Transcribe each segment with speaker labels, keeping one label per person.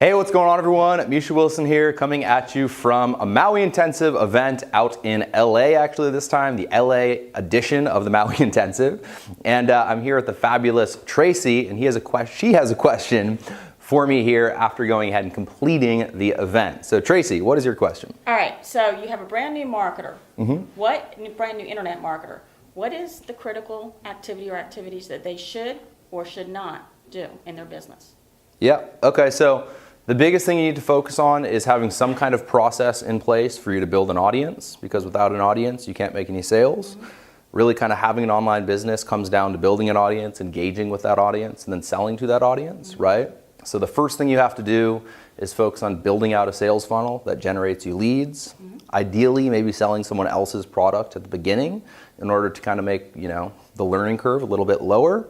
Speaker 1: Hey, what's going on everyone? Misha Wilson here, coming at you from a Maui Intensive event out in LA, actually this time, the LA edition of the Maui Intensive. And I'm here with the fabulous Tracy, and she has a question for me here after going ahead and completing the event. So Tracy, what is your question?
Speaker 2: All right, so you have a brand new marketer. Brand new internet marketer. What is the critical activity or activities that they should or should not do in their business?
Speaker 1: Yeah, okay, so the biggest thing you need to focus on is having some kind of process in place for you to build an audience, because without an audience, you can't make any sales. Really kind of having an online business comes down to building an audience, engaging with that audience, and then selling to that audience, right? So the first thing you have to do is focus on building out a sales funnel that generates you leads. Ideally, maybe selling someone else's product at the beginning in order to kind of make, the learning curve a little bit lower.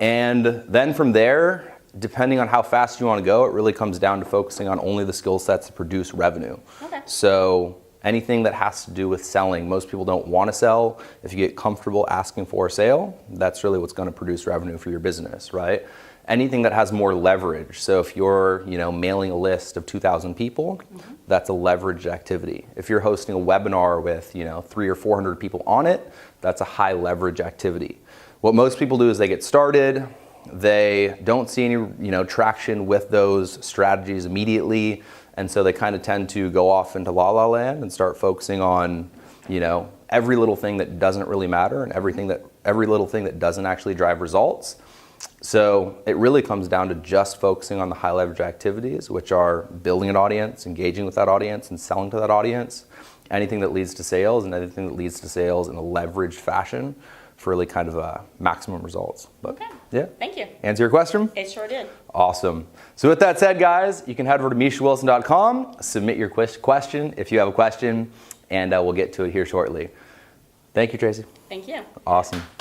Speaker 1: And then from there, depending on how fast you want to go, it really comes down to focusing on only the skill sets that produce revenue.
Speaker 2: Okay.
Speaker 1: So anything that has to do with selling, most people don't want to sell. If you get comfortable asking for a sale, that's really what's going to produce revenue for your business, right? Anything that has more leverage. So if you're, mailing a list of 2,000 people, that's a leveraged activity. If you're hosting a webinar with, 300 or 400 people on it, that's a high leverage activity. What most people do is they get started, they don't see any, traction with those strategies immediately, and so they kind of tend to go off into la la land and start focusing on, every little thing that doesn't really matter and every little thing that doesn't actually drive results. So it really comes down to just focusing on the high leverage activities, which are building an audience, engaging with that audience, and selling to that audience. Anything that leads to sales and anything that leads to sales in a leveraged fashion for really kind of maximum results. But,
Speaker 2: okay.
Speaker 1: Yeah.
Speaker 2: Thank you.
Speaker 1: Answer your question?
Speaker 2: It sure did.
Speaker 1: Awesome. So with that said, guys, you can head over to mishawilson.com, submit your question if you have a question, and we'll get to it here shortly. Thank you, Tracy.
Speaker 2: Thank you.
Speaker 1: Awesome.